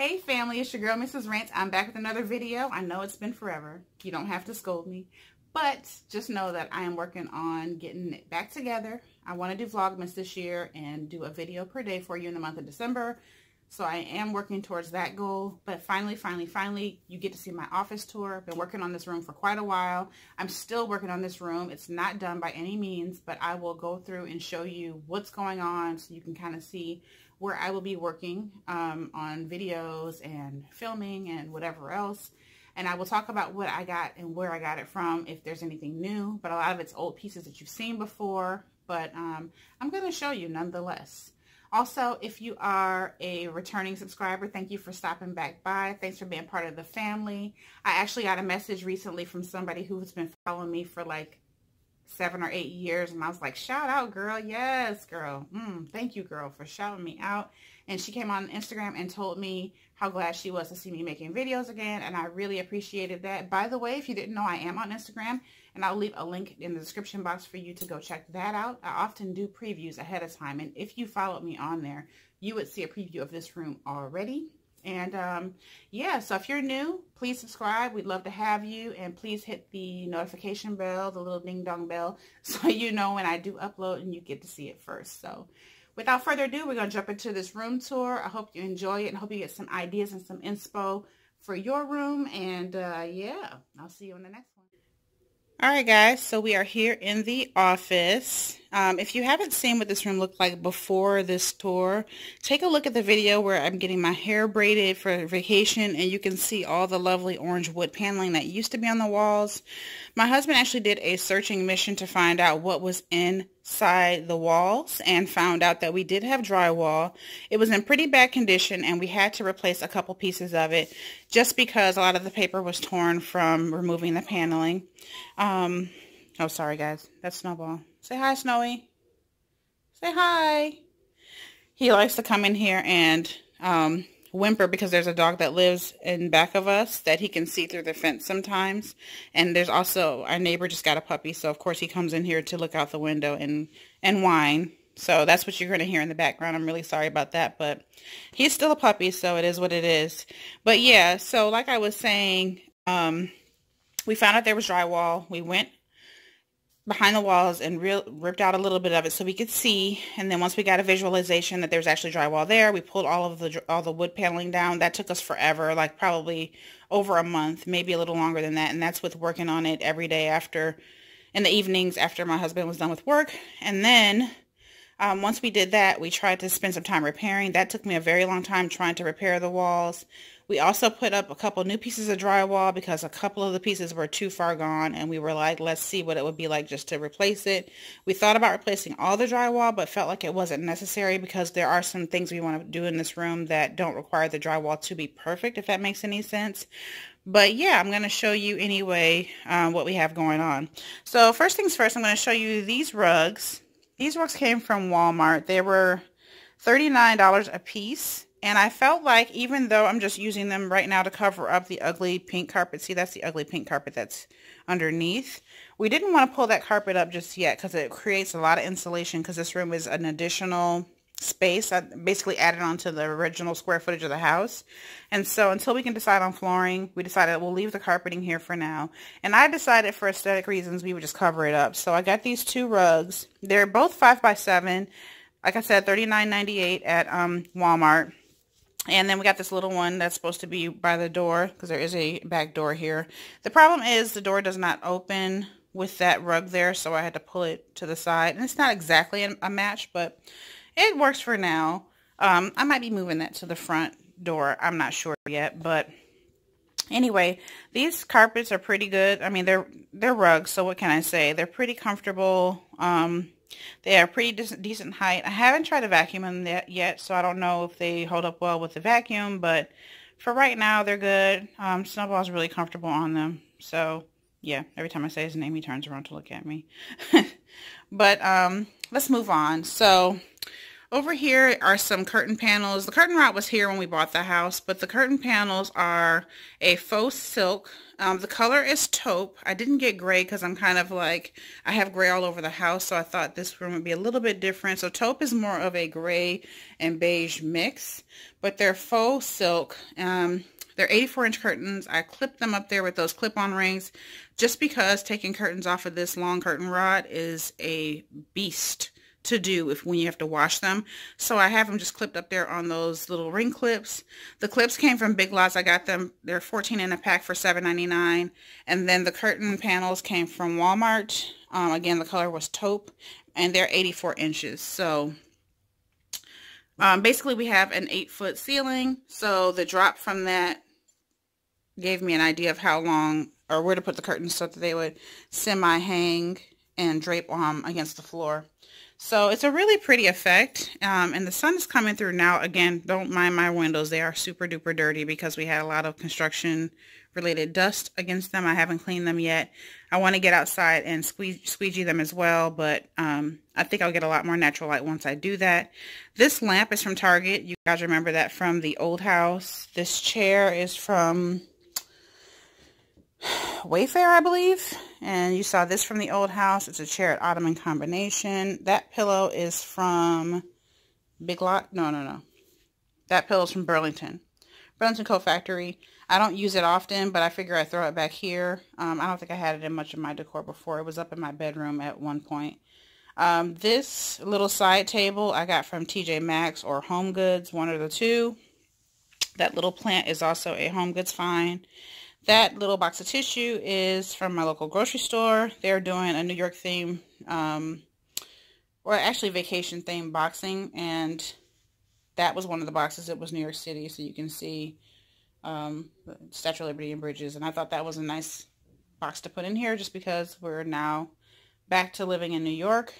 Hey family, it's your girl Mrs. Rant. I'm back with another video. I know it's been forever. You don't have to scold me. But just know that I am working on getting it back together. I want to do Vlogmas this year and do a video per day for you in the month of December. So I am working towards that goal. But finally, you get to see my office tour. I've been working on this room for quite a while. I'm still working on this room. It's not done by any means, but I will go through and show you what's going on so you can kind of see where I will be working on videos and filming and whatever else. And I will talk about what I got and where I got it from, if there's anything new. But a lot of it's old pieces that you've seen before. But I'm going to show you nonetheless. Also, if you are a returning subscriber, thank you for stopping back by. Thanks for being part of the family. I actually got a message recently from somebody who has been following me for like 7 or 8 years, and I was like, shout out, girl. Yes, girl. Thank you, girl, for shouting me out. And she came on Instagram and told me how glad she was to see me making videos again, and I really appreciated that. By the way, if you didn't know, I am on Instagram, and I'll leave a link in the description box for you to go check that out. I often do previews ahead of time, and if you followed me on there, you would see a preview of this room already. And yeah, so if you're new, please subscribe. We'd love to have you, and please hit the notification bell, the little ding dong bell, so you know when I do upload and you get to see it first. So without further ado, we're going to jump into this room tour. I hope you enjoy it and hope you get some ideas and some inspo for your room. And yeah, I'll see you in the next one. All right, guys, so we are here in the office. If you haven't seen what this room looked like before this tour, take a look at the video where I'm getting my hair braided for vacation, and you can see all the lovely orange wood paneling that used to be on the walls. My husband actually did a searching mission to find out what was inside the walls and found out that we did have drywall. It was in pretty bad condition, and we had to replace a couple pieces of it just because a lot of the paper was torn from removing the paneling. Oh, sorry, guys. That's Snowball. Say hi, Snowy. Say hi. He likes to come in here and whimper because there's a dog that lives in back of us that he can see through the fence sometimes. And there's also, our neighbor just got a puppy, so of course he comes in here to look out the window and whine. So that's what you're going to hear in the background. I'm really sorry about that, but he's still a puppy, so it is what it is. But yeah, so like I was saying, we found out there was drywall. We went behind the walls and ripped out a little bit of it so we could see. And then once we got a visualization that there was actually drywall there, we pulled all the wood paneling down. That took us forever, like probably over a month, maybe a little longer than that. And that's with working on it every day in the evenings after my husband was done with work. And then once we did that, we tried to spend some time repairing. That took me a very long time trying to repair the walls. We also put up a couple new pieces of drywall because a couple of the pieces were too far gone, and we were like, let's see what it would be like just to replace it. We thought about replacing all the drywall, but felt like it wasn't necessary because there are some things we want to do in this room that don't require the drywall to be perfect, if that makes any sense. But yeah, I'm going to show you anyway what we have going on. So first things first, I'm going to show you these rugs. These rugs came from Walmart. They were $39 a piece. And I felt like, even though I'm just using them right now to cover up the ugly pink carpet, see, that's the ugly pink carpet that's underneath. We didn't want to pull that carpet up just yet because it creates a lot of insulation, because this room is an additional space. I basically added on to the original square footage of the house. And so until we can decide on flooring, we decided we'll leave the carpeting here for now. And I decided for aesthetic reasons we would just cover it up. So I got these two rugs. They're both 5x7. Like I said, $39.98 at Walmart. And then we got this little one that's supposed to be by the door because there is a back door here. The problem is the door does not open with that rug there, so I had to pull it to the side. And it's not exactly a match, but it works for now. I might be moving that to the front door. I'm not sure yet, but anyway, these carpets are pretty good. I mean, they're rugs, so what can I say? They're pretty comfortable. They are pretty decent height. I haven't tried to vacuum them yet, so I don't know if they hold up well with the vacuum, but for right now, they're good. Snowball's really comfortable on them. So, yeah, every time I say his name, he turns around to look at me. But let's move on. So, Over here are some curtain panels. The curtain rod was here when we bought the house, but the curtain panels are a faux silk. The color is taupe. I didn't get gray because I'm kind of like, I have gray all over the house, so I thought this room would be a little bit different. So taupe is more of a gray and beige mix, but they're faux silk. They're 84-inch curtains. I clipped them up there with those clip-on rings just because taking curtains off of this long curtain rod is a beast to do when you have to wash them. So I have them just clipped up there on those little ring clips. The clips came from Big Lots. I got them. They're 14 in a pack for $7.99. And then the curtain panels came from Walmart. Again, the color was taupe, and they're 84 inches. So basically we have an 8-foot ceiling. So the drop from that gave me an idea of how long or where to put the curtains so that they would semi-hang and drape against the floor. So it's a really pretty effect, and the sun is coming through now. Again, don't mind my windows. They are super duper dirty because we had a lot of construction related dust against them. I haven't cleaned them yet. I want to get outside and squeegee them as well, but I think I'll get a lot more natural light once I do that. This lamp is from Target. You guys remember that from the old house. This chair is from Wayfair, I believe, and you saw this from the old house. It's a chair at ottoman combination. That pillow is from Big Lot. No. That pillow is from Burlington Coat Factory. I don't use it often, but I figure I throw it back here. I don't think I had it in much of my decor before. It was up in my bedroom at one point. This little side table I got from TJ Maxx or Home Goods, one of the two. That little plant is also a Home Goods find. That little box of tissue is from my local grocery store. They're doing a New York theme, or actually vacation theme boxing, and that was one of the boxes. It was New York City, so you can see Statue of Liberty and bridges, and I thought that was a nice box to put in here just because we're now back to living in New York.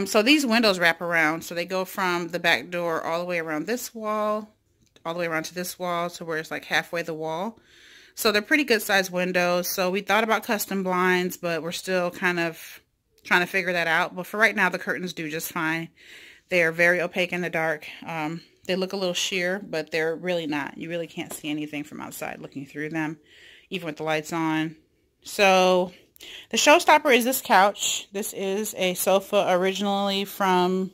So these windows wrap around, so they go from the back door all the way around this wall, all the way around to this wall, to where it's like halfway the wall. So they're pretty good sized windows. So we thought about custom blinds, but we're still kind of trying to figure that out. But for right now, the curtains do just fine. They are very opaque in the dark. They look a little sheer, but they're really not. You really can't see anything from outside looking through them, even with the lights on. So the showstopper is this couch. This is a sofa originally from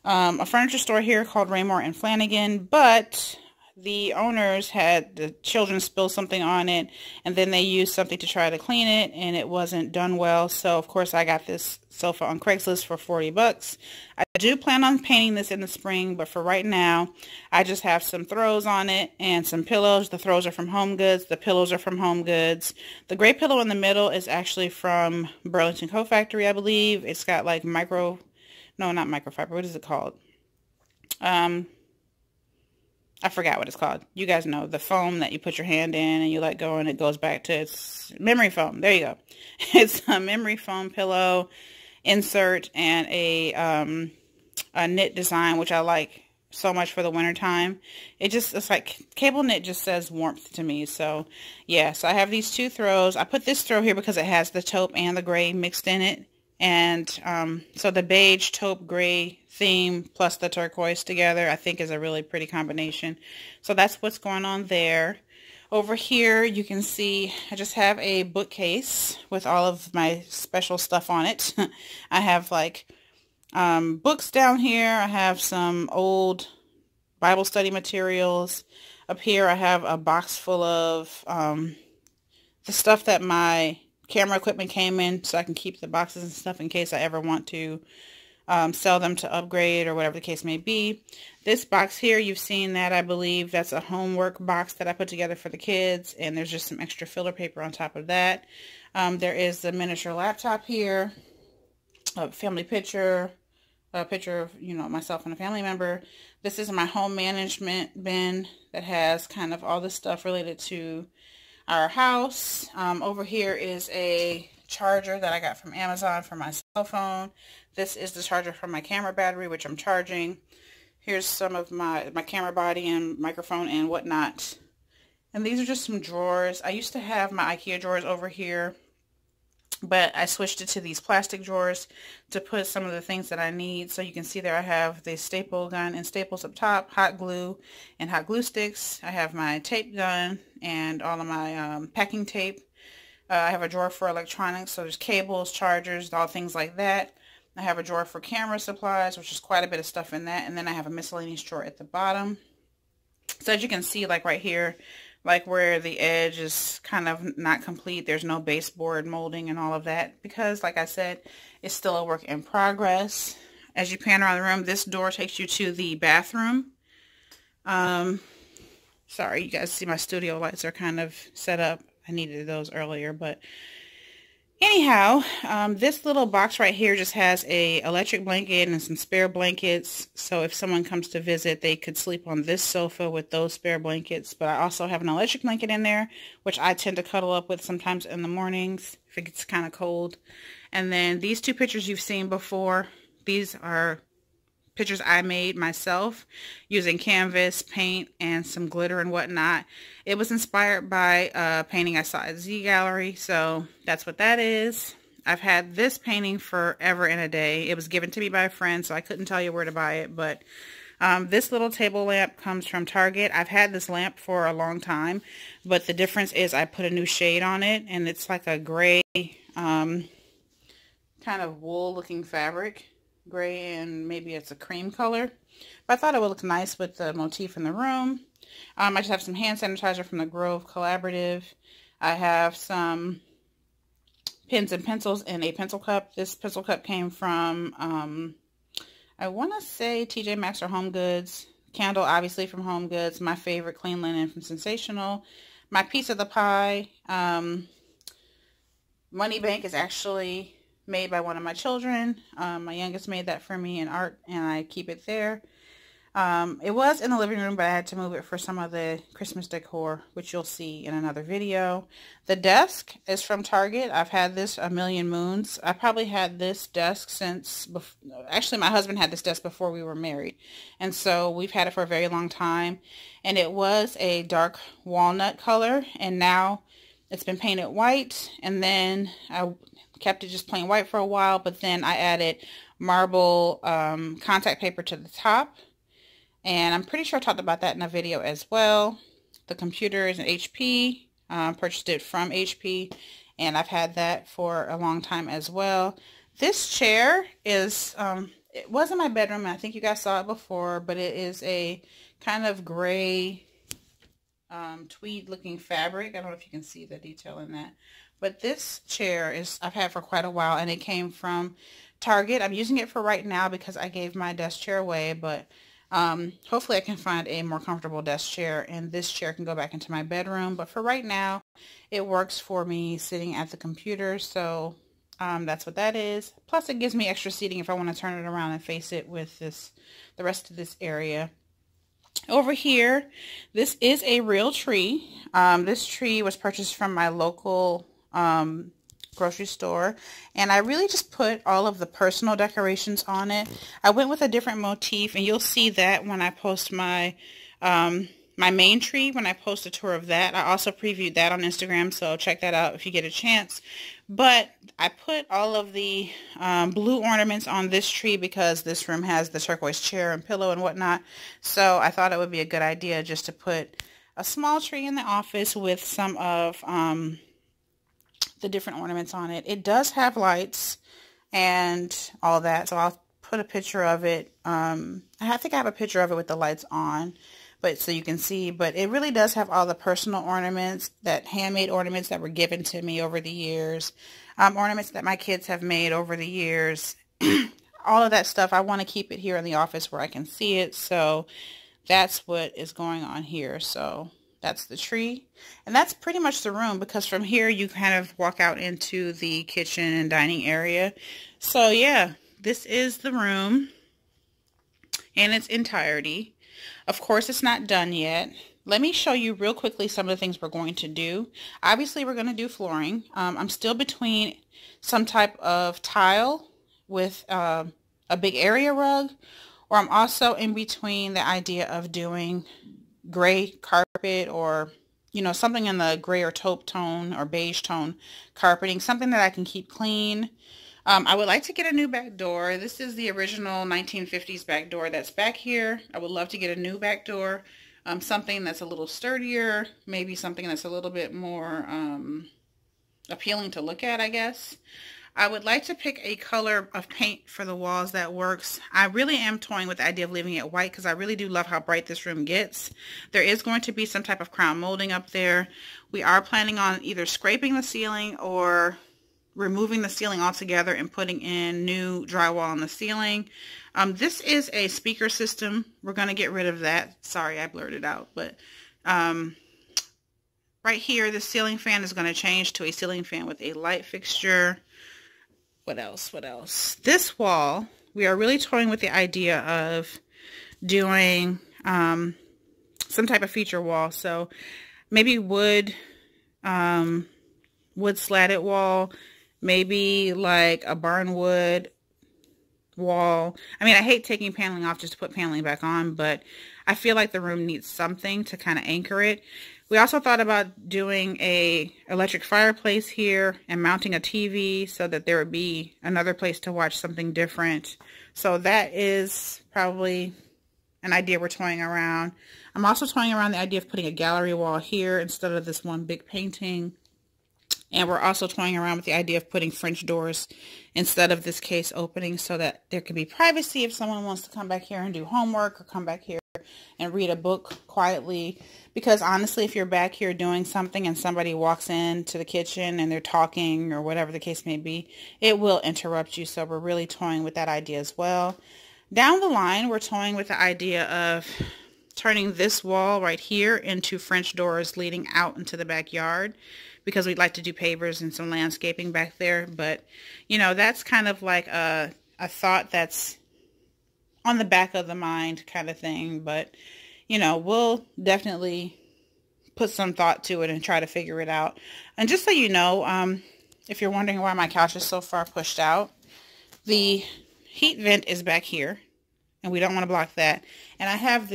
a furniture store here called Raymore and Flanagan, but the owners had the children spill something on it, and then they used something to try to clean it, and it wasn't done well. So of course I got this sofa on Craigslist for 40 bucks. I do plan on painting this in the spring, but for right now I just have some throws on it and some pillows. The throws are from Home Goods. The pillows are from Home Goods. The gray pillow in the middle is actually from Burlington Coat Factory, I believe. It's got like not microfiber. What is it called? I forgot what it's called. You guys know, the foam that you put your hand in and you let go and it goes back to its memory foam. There you go. It's a memory foam pillow insert and a knit design, which I like so much for the winter time. It's like cable knit just says warmth to me. So yeah, so I have these two throws. I put this throw here because it has the taupe and the gray mixed in it. And so the beige taupe gray theme plus the turquoise together I think is a really pretty combination. So that's what's going on there. Over here you can see I just have a bookcase with all of my special stuff on it. I have like books down here. I have some old Bible study materials. Up here I have a box full of the stuff that my camera equipment came in, so I can keep the boxes and stuff in case I ever want to sell them to upgrade or whatever the case may be. This box here, you've seen that, I believe. That's a homework box that I put together for the kids, and there's just some extra filler paper on top of that. There is the miniature laptop here, a family picture, a picture of, you know, myself and a family member. This is my home management bin that has kind of all the stuff related to our house. Over here is a charger that I got from Amazon for my cell phone. This is the charger for my camera battery, which I'm charging. Here's some of my camera body and microphone and whatnot. And these are just some drawers. I used to have my IKEA drawers over here but I switched it to these plastic drawers to put some of the things that I need. So you can see there I have the staple gun and staples up top, hot glue and hot glue sticks. I have my tape gun and all of my packing tape. I have a drawer for electronics, so there's cables, chargers, all things like that. I have a drawer for camera supplies, which is quite a bit of stuff in that. And then I have a miscellaneous drawer at the bottom. So as you can see, like right here, like where the edge is kind of not complete, there's no baseboard molding and all of that, because like I said, it's still a work in progress. As you pan around the room, this door takes you to the bathroom. Sorry, you guys see my studio lights are kind of set up. I needed those earlier, but anyhow, this little box right here just has a electric blanket and some spare blankets. So if someone comes to visit, they could sleep on this sofa with those spare blankets. But I also have an electric blanket in there, which I tend to cuddle up with sometimes in the mornings if it gets kind of cold. And then these two pictures you've seen before, these are pictures I made myself using canvas, paint, and some glitter and whatnot. It was inspired by a painting I saw at Z Gallery, so that's what that is. I've had this painting forever and a day. It was given to me by a friend, so I couldn't tell you where to buy it, but this little table lamp comes from Target. I've had this lamp for a long time, but the difference is I put a new shade on it, and it's like a gray, kind of wool-looking fabric. Gray and maybe it's a cream color, but I thought it would look nice with the motif in the room. I just have some hand sanitizer from the Grove Collaborative. I have some pens and pencils in a pencil cup. This pencil cup came from I want to say TJ Maxx or Home Goods. Candle obviously from Home Goods. My favorite, clean linen from Sensational. My piece of the pie, Money Bank, is actually made by one of my children. My youngest made that for me in art, and I keep it there. It was in the living room, but I had to move it for some of the Christmas decor, which you'll see in another video. The desk is from Target. I've had this a million moons. I probably had this desk since, actually my husband had this desk before we were married. And so we've had it for a very long time. And it was a dark walnut color, and now it's been painted white, and then I kept it just plain white for a while, but then I added marble contact paper to the top, and I'm pretty sure I talked about that in a video as well. The computer is an HP, purchased it from HP, and I've had that for a long time as well. This chair is, it was in my bedroom, and I think you guys saw it before, but it is a kind of gray tweed looking fabric. I don't know if you can see the detail in that. But this chair is I've had for quite a while, and it came from Target. I'm using it for right now because I gave my desk chair away, but hopefully I can find a more comfortable desk chair, and this chair can go back into my bedroom. But for right now, it works for me sitting at the computer, so that's what that is. Plus, it gives me extra seating if I want to turn it around and face it with the rest of this area. Over here, this is a real tree. This tree was purchased from my local grocery store, and I really just put all of the personal decorations on it. I went with a different motif, and you'll see that when I post my my main tree, when I post a tour of that. I also previewed that on Instagram, so check that out if you get a chance. But I put all of the blue ornaments on this tree because this room has the turquoise chair and pillow and whatnot. So I thought it would be a good idea just to put a small tree in the office with some of the different ornaments on it. It does have lights and all that, so I'll put a picture of it. I think I have a picture of it with the lights on, but so you can see. But it really does have all the personal ornaments, that handmade ornaments that were given to me over the years, ornaments that my kids have made over the years. All of that stuff, I want to keep it here in the office where I can see it, so that's what is going on here. So that's the tree, and that's pretty much the room, because from here you kind of walk out into the kitchen and dining area. So yeah, this is the room in its entirety. Of course, it's not done yet. Let me show you real quickly some of the things we're going to do. Obviously, we're going to do flooring. I'm still between some type of tile with a big area rug, or I'm also in between the idea of doing gray carpet or you know, something in the gray or taupe tone or beige tone carpeting, something that I can keep clean. I would like to get a new back door. This is the original 1950s back door that's back here. I would love to get a new back door. Something that's a little sturdier, maybe something that's a little bit more appealing to look at, I guess. I would like to pick a color of paint for the walls that works. I really am toying with the idea of leaving it white because I really do love how bright this room gets. There is going to be some type of crown molding up there. We are planning on either scraping the ceiling or removing the ceiling altogether and putting in new drywall on the ceiling. This is a speaker system. We're going to get rid of that. Sorry, I blurred it out. But right here, the ceiling fan is going to change to a ceiling fan with a light fixture. What else? What else? This wall, we are really toying with the idea of doing some type of feature wall. So maybe wood slatted wall, maybe like a barnwood wall. I mean, I hate taking paneling off just to put paneling back on, but I feel like the room needs something to kind of anchor it. We also thought about doing a electric fireplace here and mounting a TV so that there would be another place to watch something different. So that is probably an idea we're toying around. I'm also toying around the idea of putting a gallery wall here instead of this one big painting. And we're also toying around with the idea of putting French doors instead of this case opening so that there can be privacy if someone wants to come back here and do homework or come back here and read a book quietly. Because honestly, if you're back here doing something and somebody walks into the kitchen and they're talking or whatever the case may be, it will interrupt you. So we're really toying with that idea as well. Down the line, we're toying with the idea of turning this wall right here into French doors leading out into the backyard, because we'd like to do pavers and some landscaping back there. But, you know, that's kind of like a thought that's on the back of the mind kind of thing. But, you know, we'll definitely put some thought to it and try to figure it out. And just so you know, if you're wondering why my couch is so far pushed out, the heat vent is back here, and we don't want to block that. And I have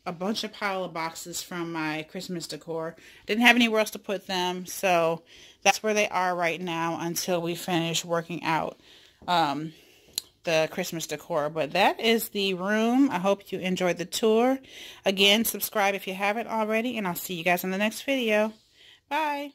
a bunch of pile of boxes from my Christmas decor. Didn't have anywhere else to put them, so that's where they are right now until we finish working out the Christmas decor. But that is the room. I hope you enjoyed the tour. Again, subscribe if you haven't already, and I'll see you guys in the next video. Bye.